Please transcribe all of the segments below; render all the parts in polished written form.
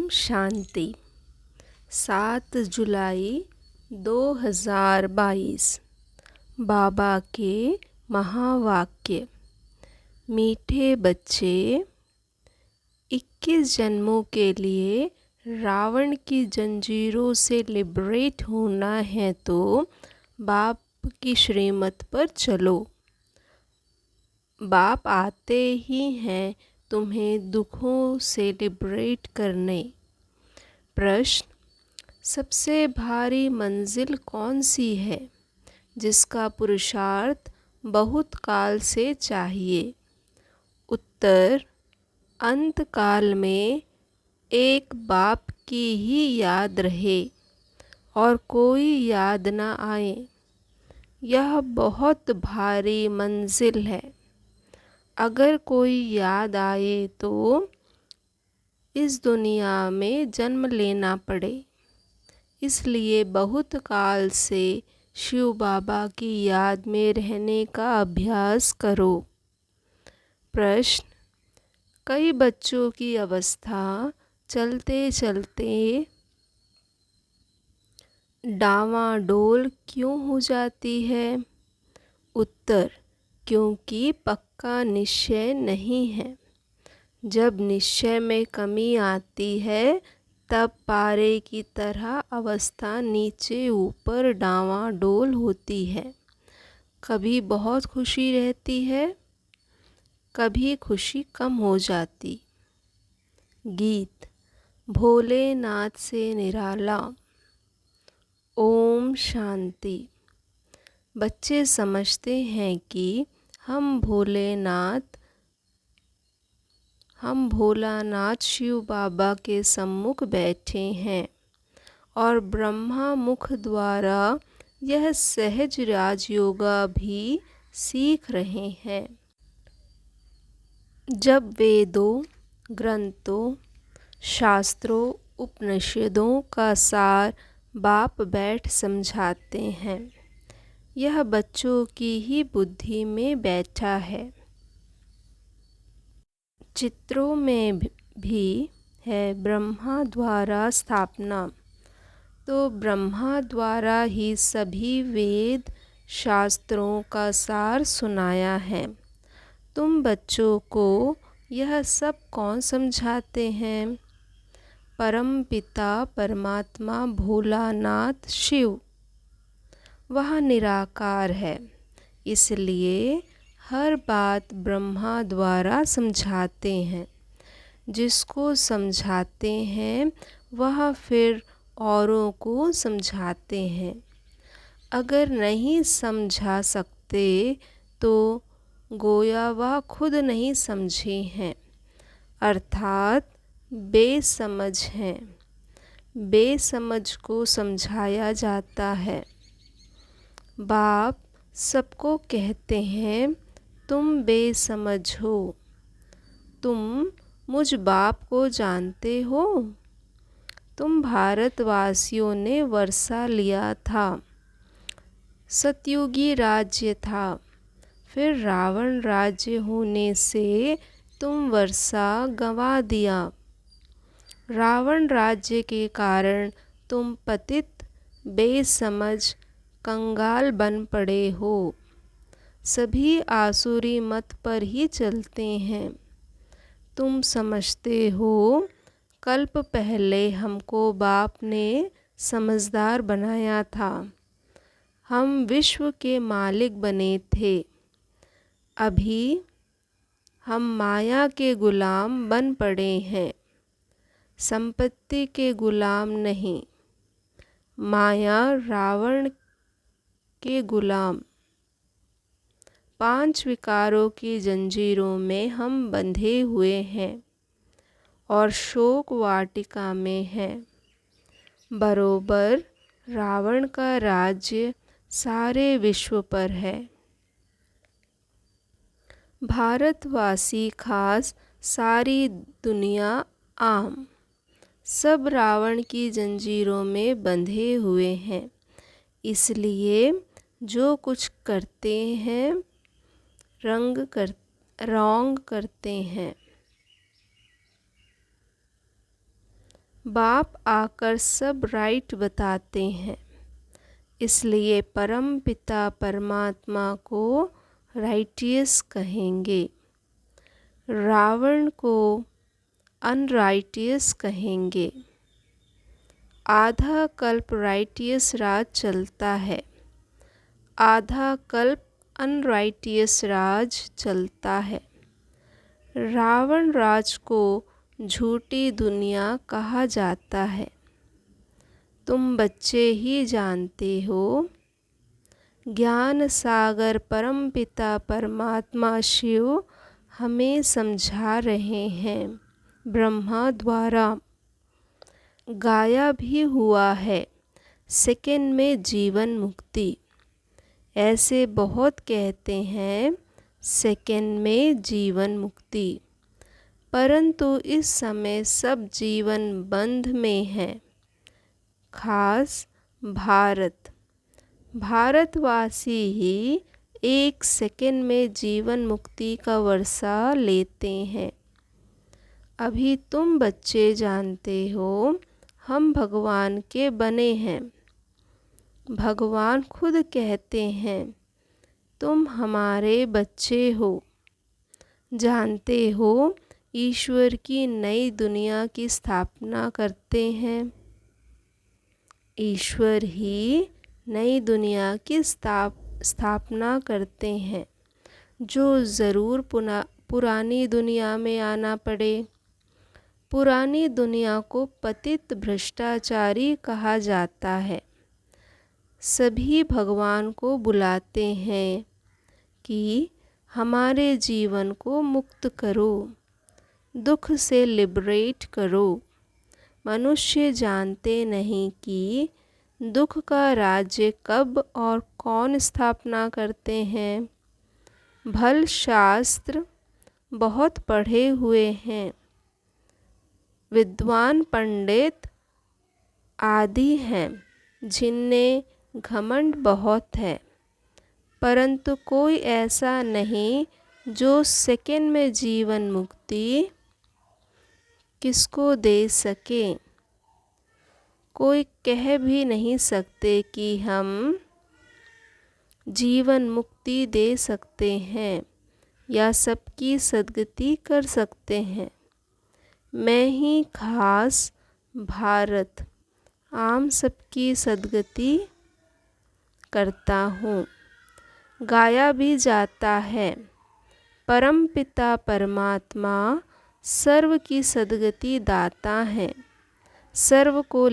शांति। 7 जुलाई 2022। बाबा के महावाक्य। मीठे बच्चे, 21 जन्मों के लिए रावण की जंजीरों से लिबरेट होना है तो बाप की श्रीमत पर चलो। बाप आते ही हैं तुम्हें दुखों से लिबरेट करने। प्रश्न: सबसे भारी मंजिल कौन सी है जिसका पुरुषार्थ बहुत काल से चाहिए? उत्तर: अंत काल में एक बाप की ही याद रहे और कोई याद न आए। यह बहुत भारी मंजिल है। अगर कोई याद आए तो इस दुनिया में जन्म लेना पड़े। इसलिए बहुत काल से शिव बाबा की याद में रहने का अभ्यास करो। प्रश्न: कई बच्चों की अवस्था चलते चलते डांवाडोल क्यों हो जाती है? उत्तर: क्योंकि पक्का निश्चय नहीं है। जब निश्चय में कमी आती है तब पारे की तरह अवस्था नीचे ऊपर डांवाडोल होती है। कभी बहुत खुशी रहती है, कभी खुशी कम हो जाती। गीत। भोलेनाथ से निराला। ओम शांति। बच्चे समझते हैं कि हम भोलानाथ शिव बाबा के सम्मुख बैठे हैं और ब्रह्मा मुख द्वारा यह सहज राजयोगा भी सीख रहे हैं। जब वेदों, ग्रंथों, शास्त्रों, उपनिषदों का सार बाप बैठ समझाते हैं, यह बच्चों की ही बुद्धि में बैठा है। चित्रों में भी है ब्रह्मा द्वारा स्थापना, तो ब्रह्मा द्वारा ही सभी वेद शास्त्रों का सार सुनाया है। तुम बच्चों को यह सब कौन समझाते हैं? परम पिता परमात्मा भोलानाथ शिव। वह निराकार है, इसलिए हर बात ब्रह्मा द्वारा समझाते हैं। जिसको समझाते हैं वह फिर औरों को समझाते हैं। अगर नहीं समझा सकते तो गोया वह खुद नहीं समझे हैं, अर्थात बेसमझ हैं। बेसमझ को समझाया जाता है। बाप सबको कहते हैं तुम बेसमझ हो। तुम मुझ बाप को जानते हो? तुम भारतवासियों ने वर्षा लिया था। सतयुगी राज्य था, फिर रावण राज्य होने से तुम वर्षा गंवा दिया। रावण राज्य के कारण तुम पतित, बेसमझ, कंगाल बन पड़े हो। सभी आसुरी मत पर ही चलते हैं। तुम समझते हो कल्प पहले हमको बाप ने समझदार बनाया था। हम विश्व के मालिक बने थे। अभी हम माया के गुलाम बन पड़े हैं, संपत्ति के गुलाम नहीं। माया रावण के गुलाम। 5 विकारों की जंजीरों में हम बंधे हुए हैं और शोक वाटिका में हैं। बरोबर रावण का राज्य सारे विश्व पर है। भारतवासी खास सारी दुनिया आम, सब रावण की जंजीरों में बंधे हुए हैं। इसलिए जो कुछ करते हैं रॉन्ग करते हैं। बाप आकर सब राइट बताते हैं, इसलिए परम पिता परमात्मा को राइटियस कहेंगे। रावण को अनराइटियस कहेंगे। आधा कल्प राइटियस राज चलता है, आधा कल्प अनराइटियस राज चलता है। रावण राज को झूठी दुनिया कहा जाता है। तुम बच्चे ही जानते हो। ज्ञान सागर परमपिता परमात्मा शिव हमें समझा रहे हैं ब्रह्मा द्वारा। गाया भी हुआ है सेकंड में जीवन मुक्ति। ऐसे बहुत कहते हैं सेकंड में जीवन मुक्ति, परंतु इस समय सब जीवन बंध में है। खास भारतवासी ही एक सेकंड में जीवन मुक्ति का वर्षा लेते हैं। अभी तुम बच्चे जानते हो हम भगवान के बने हैं। भगवान खुद कहते हैं तुम हमारे बच्चे हो। जानते हो ईश्वर की नई दुनिया की स्थापना करते हैं। ईश्वर ही नई दुनिया की स्थापना करते हैं, जो ज़रूर पुरानी दुनिया में आना पड़े। पुरानी दुनिया को पतित भ्रष्टाचारी कहा जाता है। सभी भगवान को बुलाते हैं कि हमारे जीवन को मुक्त करो, दुख से लिबरेट करो। मनुष्य जानते नहीं कि दुख का राज्य कब और कौन स्थापना करते हैं। भल शास्त्र बहुत पढ़े हुए हैं, विद्वान पंडित आदि हैं जिनमें घमंड बहुत है, परंतु कोई ऐसा नहीं जो सेकंड में जीवन मुक्ति किसको दे सके। कोई कह भी नहीं सकते कि हम जीवन मुक्ति दे सकते हैं या सबकी सद्गति कर सकते हैं। मैं ही खास भारत आम सबकी सद्गति करता हूँ। गाया भी जाता है परम पिता परमात्मा सर्व की सद्गति दाता है, सर्व का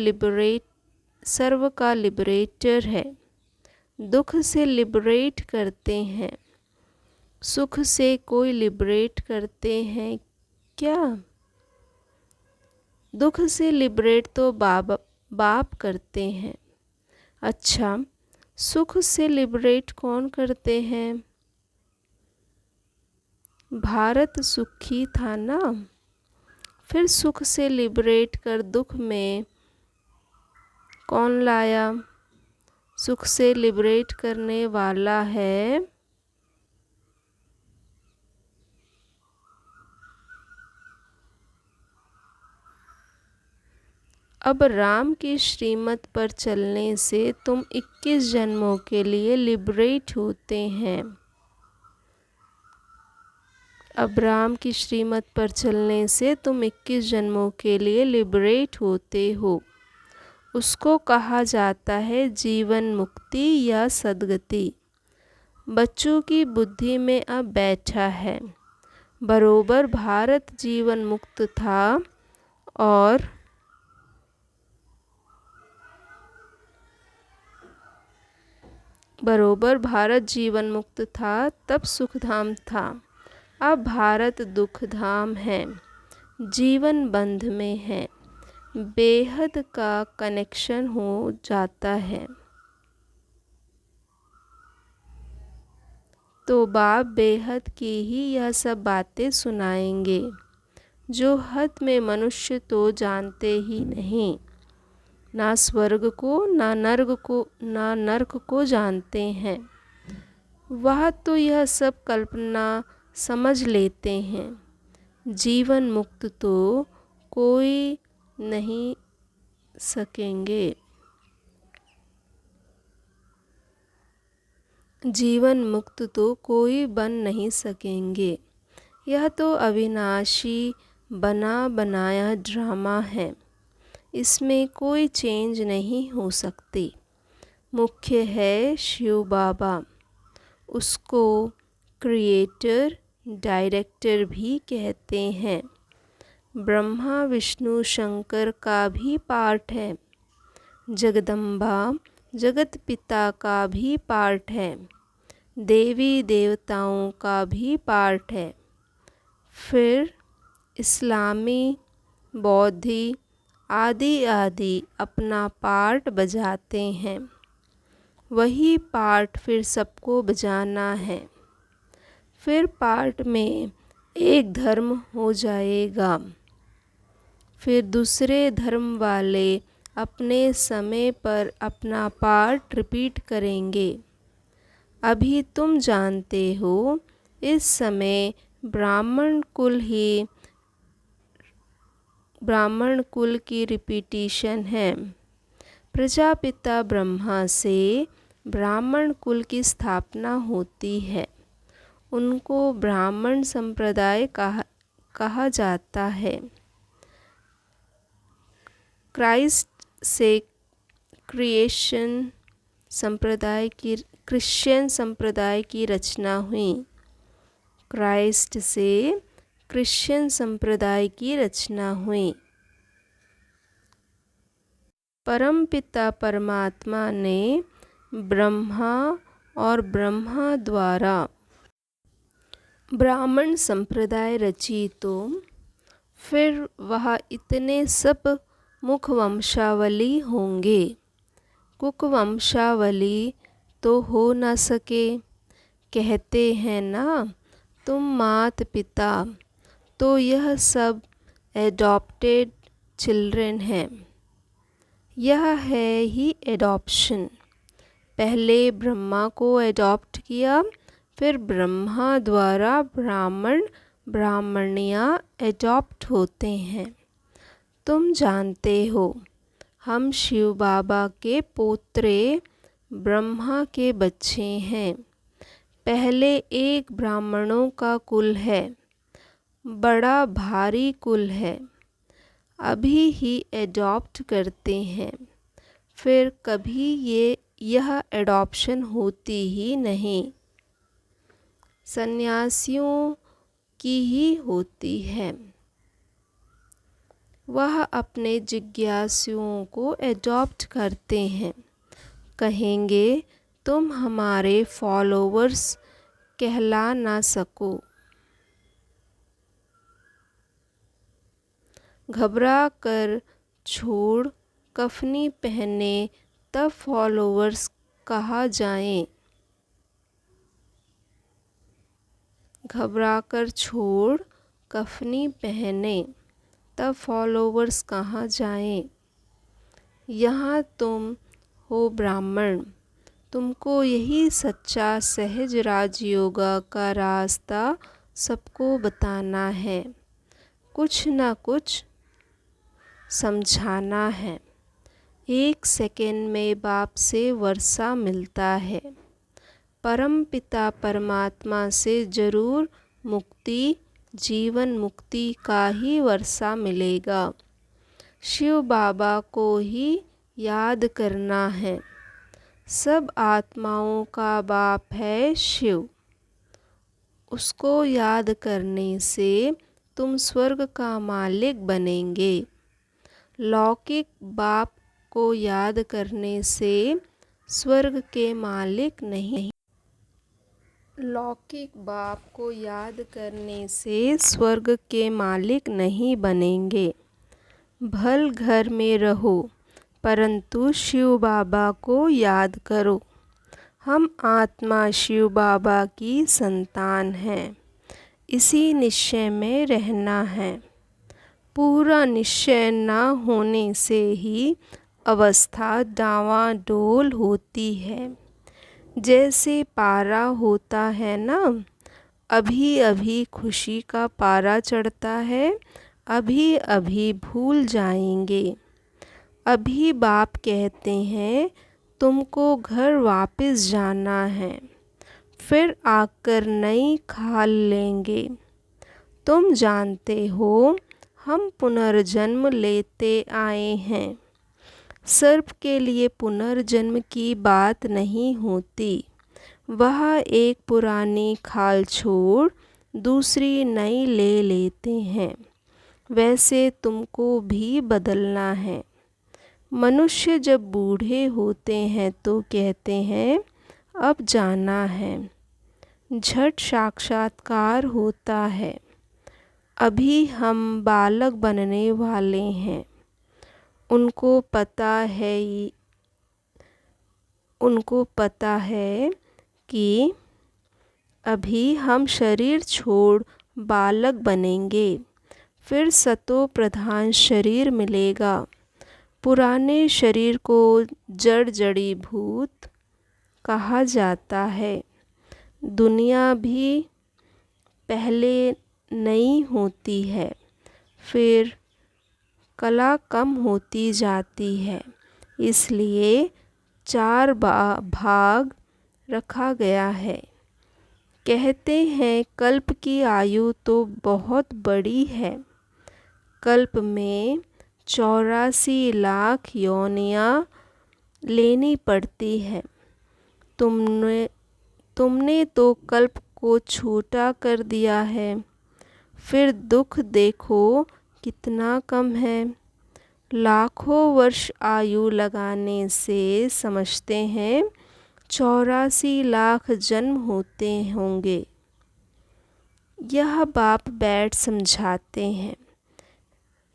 लिबरेटर है। दुख से लिबरेट करते हैं, सुख से कोई लिबरेट करते हैं क्या? दुख से लिबरेट तो बाप करते हैं। अच्छा, सुख से लिबरेट कौन करते हैं? भारत सुखी था ना, फिर सुख से लिबरेट कर दुख में कौन लाया? सुख से लिबरेट करने वाला है अब राम की श्रीमत पर चलने से तुम 21 जन्मों के लिए लिबरेट होते हैं। अब राम की श्रीमत पर चलने से तुम 21 जन्मों के लिए लिबरेट होते हो। उसको कहा जाता है जीवन मुक्ति या सद्गति। बच्चों की बुद्धि में अब बैठा है। बरोबर भारत जीवन मुक्त था और तब सुखधाम था। अब भारत दुखधाम है, जीवन बंध में है, बेहद का कनेक्शन हो जाता है। तो बाप बेहद की ही यह सब बातें सुनाएंगे, जो हद में मनुष्य तो जानते ही नहीं। ना स्वर्ग को ना नर्क को जानते हैं। वह तो यह सब कल्पना समझ लेते हैं। जीवन मुक्त तो कोई नहीं सकेंगे। जीवन मुक्त तो कोई बन नहीं सकेंगे। यह तो अविनाशी बना बनाया ड्रामा है। इसमें कोई चेंज नहीं हो सकती। मुख्य है शिव बाबा। उसको क्रिएटर डायरेक्टर भी कहते हैं। ब्रह्मा विष्णु शंकर का भी पार्ट है। जगदम्बा जगत पिता का भी पार्ट है। देवी देवताओं का भी पार्ट है। फिर इस्लामी बौद्धी आदि आदि अपना पार्ट बजाते हैं। वही पार्ट फिर सबको बजाना है। फिर पार्ट में एक धर्म हो जाएगा। फिर दूसरे धर्म वाले अपने समय पर अपना पार्ट रिपीट करेंगे। अभी तुम जानते हो इस समय ब्राह्मण कुल की रिपीटिशन है। प्रजापिता ब्रह्मा से ब्राह्मण कुल की स्थापना होती है। उनको ब्राह्मण संप्रदाय कहा जाता है। क्राइस्ट से क्रिश्चियन संप्रदाय की रचना हुई। क्राइस्ट से क्रिश्चियन संप्रदाय की रचना हुई। परमपिता परमात्मा ने ब्रह्मा और ब्रह्मा द्वारा ब्राह्मण संप्रदाय रची तो फिर वह इतने सब मुख वंशावली होंगे। कुक वंशावली तो हो न सके। कहते हैं ना तुम मात पिता, तो यह सब एडॉप्टेड चिल्ड्रन हैं। यह है ही एडॉप्शन। पहले ब्रह्मा को एडॉप्ट किया, फिर ब्रह्मा द्वारा ब्राह्मण ब्राह्मणियाँ एडॉप्ट होते हैं। तुम जानते हो हम शिव बाबा के पोत्रे ब्रह्मा के बच्चे हैं। पहले एक ब्राह्मणों का कुल है। बड़ा भारी कुल है। अभी ही एडॉप्ट करते हैं। फिर कभी यह एडॉप्शन होती ही नहीं। सन्यासियों की ही होती है। वह अपने जिज्ञासुओं को एडॉप्ट करते हैं। कहेंगे तुम हमारे फॉलोवर्स कहला ना सको। घबरा कर छोड़ कफनी पहने तब फॉलोवर्स कहा जाएं। घबरा कर छोड़ कफनी पहने तब फॉलोवर्स कहाँ जाएं। यहाँ तुम हो ब्राह्मण। तुमको यही सच्चा सहज राजयोगा का रास्ता सबको बताना है। कुछ न कुछ समझाना है। 1 सेकंड में बाप से वर्षा मिलता है। परम पिता परमात्मा से जरूर मुक्ति जीवन मुक्ति का ही वर्षा मिलेगा। शिव बाबा को ही याद करना है। सब आत्माओं का बाप है शिव। उसको याद करने से तुम स्वर्ग का मालिक बनेंगे। लौकिक बाप को याद करने से स्वर्ग के मालिक नहीं। लौकिक बाप को याद करने से स्वर्ग के मालिक नहीं बनेंगे। भल घर में रहो परंतु शिव बाबा को याद करो। हम आत्मा शिव बाबा की संतान हैं। इसी निश्चय में रहना है। पूरा निश्चय न होने से ही अवस्था डावाडोल होती है। जैसे पारा होता है ना, अभी अभी खुशी का पारा चढ़ता है, अभी अभी भूल जाएंगे। अभी बाप कहते हैं तुमको घर वापस जाना है, फिर आकर नई खाल लेंगे। तुम जानते हो हम पुनर्जन्म लेते आए हैं। सर्प के लिए पुनर्जन्म की बात नहीं होती। वह एक पुरानी खाल छोड़ दूसरी नई ले लेते हैं। वैसे तुमको भी बदलना है। मनुष्य जब बूढ़े होते हैं तो कहते हैं अब जाना है। झट साक्षात्कार होता है। अभी हम बालक बनने वाले हैं। उनको पता है कि अभी हम शरीर छोड़ बालक बनेंगे, फिर सतो प्रधान शरीर मिलेगा। पुराने शरीर को जड़ जड़ी भूत कहा जाता है। दुनिया भी पहले नई होती है, फिर कला कम होती जाती है, इसलिए 4 भाग रखा गया है। कहते हैं कल्प की आयु तो बहुत बड़ी है। कल्प में 84 लाख योनियाँ लेनी पड़ती है। तुमने तो कल्प को छोटा कर दिया है। फिर दुख देखो कितना कम है। लाखों वर्ष आयु लगाने से समझते हैं 84 लाख जन्म होते होंगे। यह बाप बैठ समझाते हैं।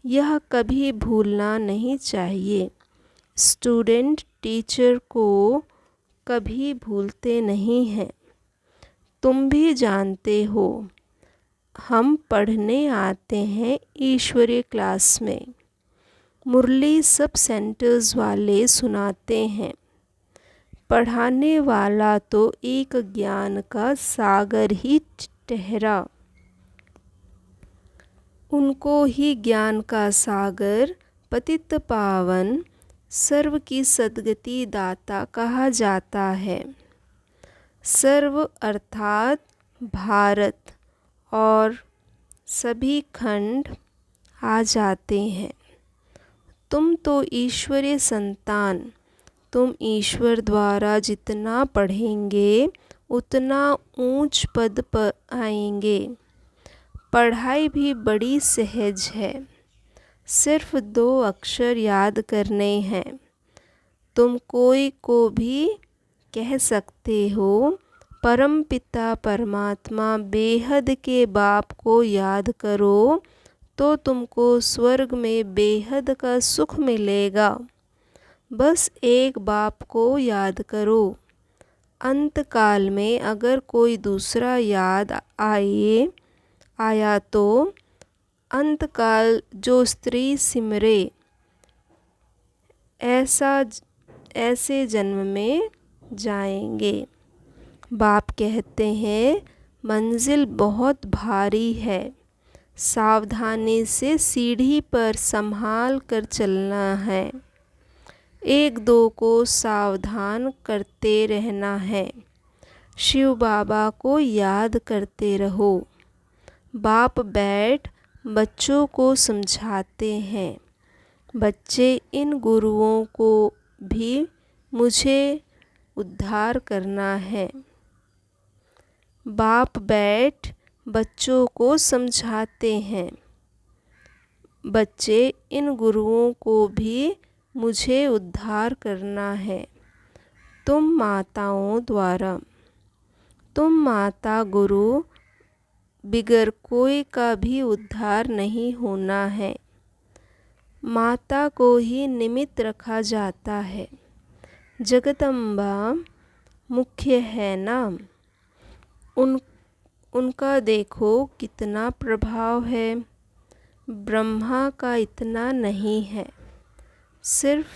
यह कभी भूलना नहीं चाहिए। स्टूडेंट टीचर को कभी भूलते नहीं हैं। तुम भी जानते हो हम पढ़ने आते हैं ईश्वरीय क्लास में। मुरली सब सेंटर्स वाले सुनाते हैं। पढ़ाने वाला तो एक ज्ञान का सागर ही ठहरा। उनको ही ज्ञान का सागर पतित पावन सर्व की सद्गति दाता कहा जाता है। सर्व अर्थात भारत और सभी खंड आ जाते हैं। तुम तो ईश्वरीय संतान। तुम ईश्वर द्वारा जितना पढ़ेंगे उतना ऊंच पद पर आएंगे। पढ़ाई भी बड़ी सहज है। सिर्फ 2 अक्षर याद करने हैं। तुम कोई को भी कह सकते हो परमपिता परमात्मा बेहद के बाप को याद करो तो तुमको स्वर्ग में बेहद का सुख मिलेगा। बस एक बाप को याद करो। अंत काल में अगर कोई दूसरा याद आया तो अंत काल जो स्त्री सिमरे ऐसे जन्म में जाएंगे। बाप कहते हैं मंजिल बहुत भारी है। सावधानी से सीढ़ी पर संभाल कर चलना है। 1-2 को सावधान करते रहना है। शिव बाबा को याद करते रहो। बाप बैठ बच्चों को समझाते हैं। बच्चे इन गुरुओं को भी मुझे उद्धार करना है। बाप बैठ बच्चों को समझाते हैं। बच्चे इन गुरुओं को भी मुझे उद्धार करना है। तुम माता गुरु बिगर कोई का भी उद्धार नहीं होना है। माता को ही निमित्त रखा जाता है। जगदम्बा मुख्य है ना। उनका देखो कितना प्रभाव है। ब्रह्मा का इतना नहीं है। सिर्फ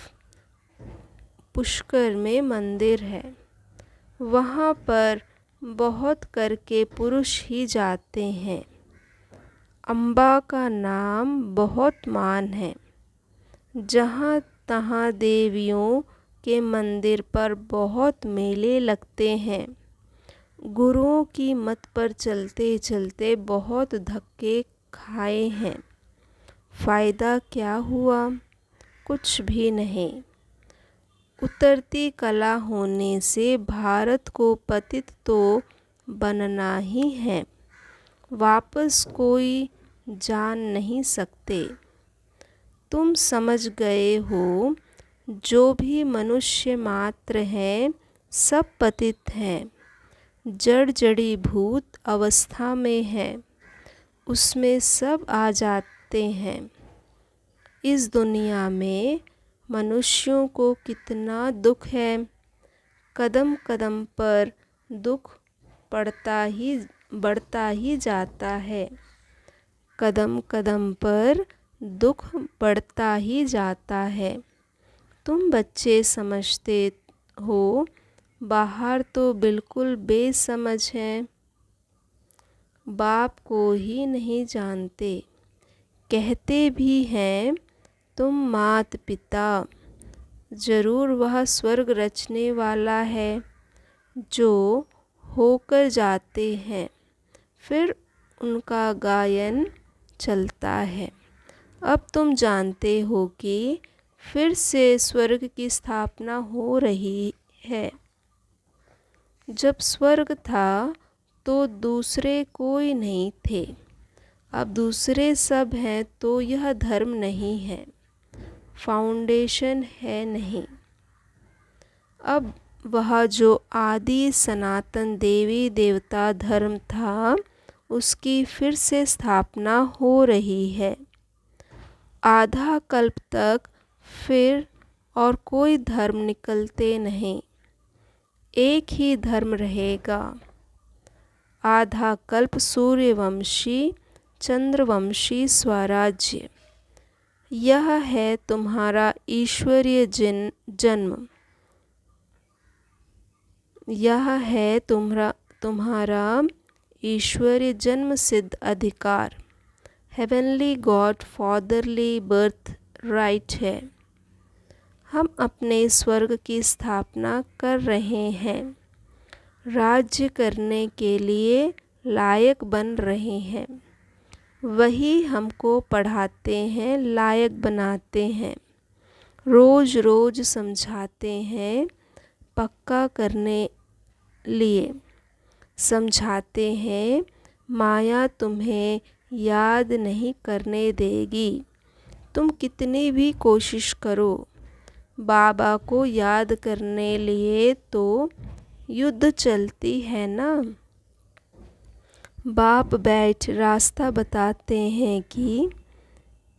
पुष्कर में मंदिर है। वहाँ पर बहुत करके पुरुष ही जाते हैं। अम्बा का नाम बहुत मान है। जहाँ तहाँ देवियों के मंदिर पर बहुत मेले लगते हैं। गुरुओं की मत पर चलते चलते बहुत धक्के खाए हैं। फ़ायदा क्या हुआ? कुछ भी नहीं। उतरती कला होने से भारत को पतित तो बनना ही है, वापस कोई जान नहीं सकते। तुम समझ गए हो, जो भी मनुष्य मात्र हैं सब पतित हैं, जड़ जड़ीभूत अवस्था में है, उसमें सब आ जाते हैं। इस दुनिया में मनुष्यों को कितना दुख है, कदम कदम पर दुख बढ़ता ही जाता है, कदम कदम पर दुख बढ़ता ही जाता है। तुम बच्चे समझते हो, बाहर तो बिल्कुल बेसमझ हैं, बाप को ही नहीं जानते। कहते भी हैं तुम मात पिता, ज़रूर वह स्वर्ग रचने वाला है, जो होकर जाते हैं फिर उनका गायन चलता है। अब तुम जानते हो कि फिर से स्वर्ग की स्थापना हो रही है। जब स्वर्ग था तो दूसरे कोई नहीं थे, अब दूसरे सब हैं, तो यह धर्म नहीं है, फाउंडेशन है नहीं। अब वह जो आदि सनातन देवी देवता धर्म था, उसकी फिर से स्थापना हो रही है। आधा कल्प तक फिर और कोई धर्म निकलते नहीं, एक ही धर्म रहेगा। आधा कल्प सूर्यवंशी चंद्रवंशी स्वराज्य, यह है तुम्हारा ईश्वरीय जन्म, यह है तुम्हारा ईश्वरीय जन्म सिद्ध अधिकार, heavenly God fatherly birth right है। हम अपने स्वर्ग की स्थापना कर रहे हैं, राज्य करने के लिए लायक बन रहे हैं। वही हमको पढ़ाते हैं, लायक बनाते हैं, रोज़ रोज़ समझाते हैं, पक्का करने लिए समझाते हैं। माया तुम्हें याद नहीं करने देगी, तुम कितनी भी कोशिश करो। बाबा को याद करने लिए तो युद्ध चलती है ना। बाप बैठ रास्ता बताते हैं कि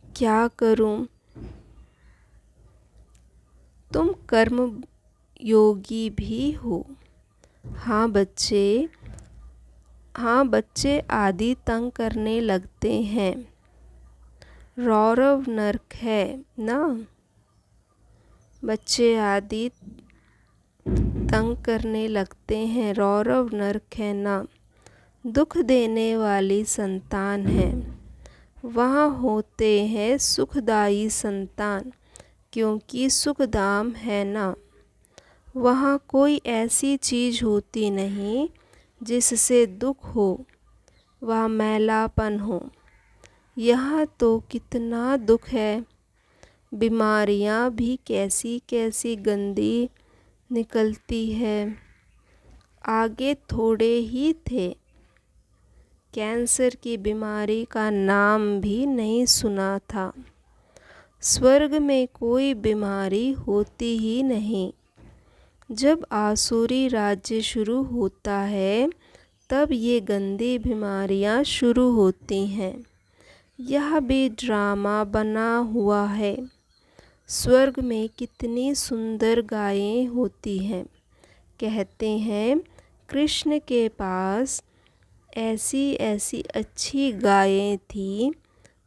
क्या करूं। तुम कर्म योगी भी हो। हाँ बच्चे आदि तंग करने लगते हैं, रौरव नरक है ना। बच्चे आदि तंग करने लगते हैं, रौरव नरक है ना। दुख देने वाली संतान है, वहाँ होते हैं सुखदायी संतान, क्योंकि सुखधाम है ना। वहाँ कोई ऐसी चीज़ होती नहीं जिससे दुख हो, वह मैलापन हो। यहाँ तो कितना दुख है, बीमारियाँ भी कैसी कैसी गंदी निकलती है। आगे थोड़े ही थे, कैंसर की बीमारी का नाम भी नहीं सुना था। स्वर्ग में कोई बीमारी होती ही नहीं। जब आसुरी राज्य शुरू होता है, तब ये गंदी बीमारियां शुरू होती हैं। यह भी ड्रामा बना हुआ है। स्वर्ग में कितनी सुंदर गायें होती हैं। कहते हैं कृष्ण के पास ऐसी ऐसी अच्छी गायें थी,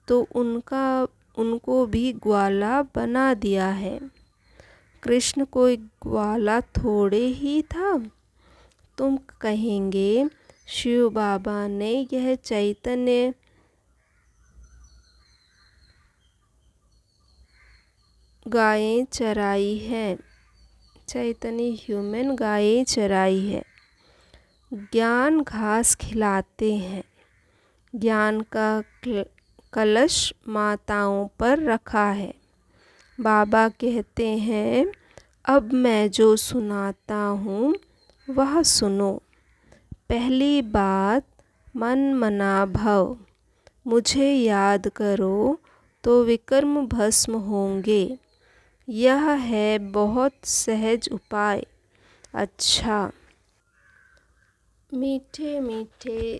तो उनको भी ग्वाला बना दिया है। कृष्ण कोई ग्वाला थोड़े ही था। तुम कहेंगे शिव बाबा ने यह चैतन्य गायें चराई हैं। चैतन्य ह्यूमन गायें चराई है। ज्ञान घास खिलाते हैं। ज्ञान का कलश माताओं पर रखा है। बाबा कहते हैं, अब मैं जो सुनाता हूँ वह सुनो। पहली बात, मन मना भव। मुझे याद करो तो विकर्म भस्म होंगे। यह है बहुत सहज उपाय। अच्छा, मीठे मीठे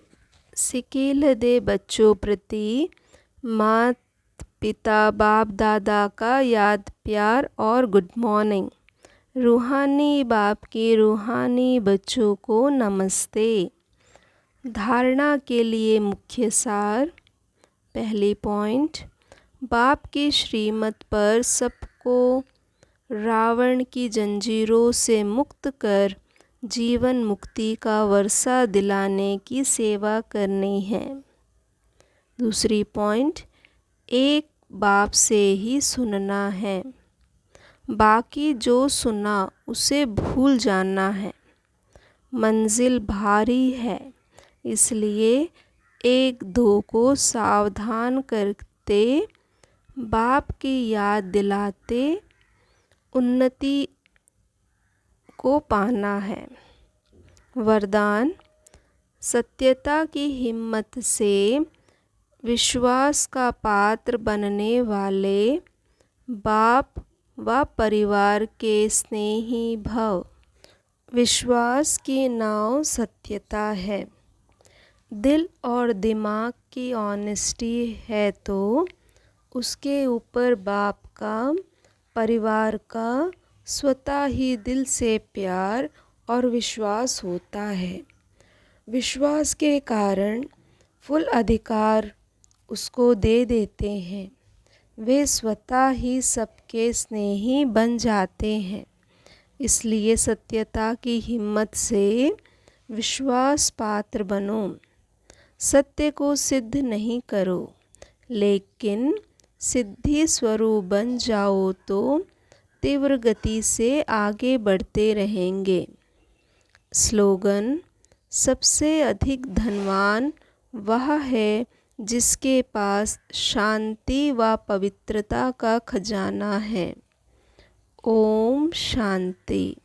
सिकील दे बच्चों प्रति मात पिता बाप दादा का याद प्यार और गुड मॉर्निंग। रूहानी बाप के रूहानी बच्चों को नमस्ते। धारणा के लिए मुख्य सार। पहली पॉइंट, बाप की श्रीमत पर सबको रावण की जंजीरों से मुक्त कर जीवन मुक्ति का वर्षा दिलाने की सेवा करनी है। दूसरी पॉइंट, एक बाप से ही सुनना है, बाकी जो सुना उसे भूल जाना है। मंजिल भारी है, इसलिए एक दो को सावधान करते बाप की याद दिलाते उन्नति को पाना है। वरदान, सत्यता की हिम्मत से विश्वास का पात्र बनने वाले बाप व परिवार के स्नेही भव। विश्वास की नाव सत्यता है। दिल और दिमाग की ऑनेस्टी है तो उसके ऊपर बाप का, परिवार का स्वतः ही दिल से प्यार और विश्वास होता है। विश्वास के कारण फुल अधिकार उसको दे देते हैं। वे स्वतः ही सबके स्नेही बन जाते हैं। इसलिए सत्यता की हिम्मत से विश्वास पात्र बनो। सत्य को सिद्ध नहीं करो, लेकिन सिद्धि स्वरूप बन जाओ तो तीव्र गति से आगे बढ़ते रहेंगे। स्लोगन, सबसे अधिक धनवान वह है जिसके पास शांति व पवित्रता का खजाना है। ओम शांति।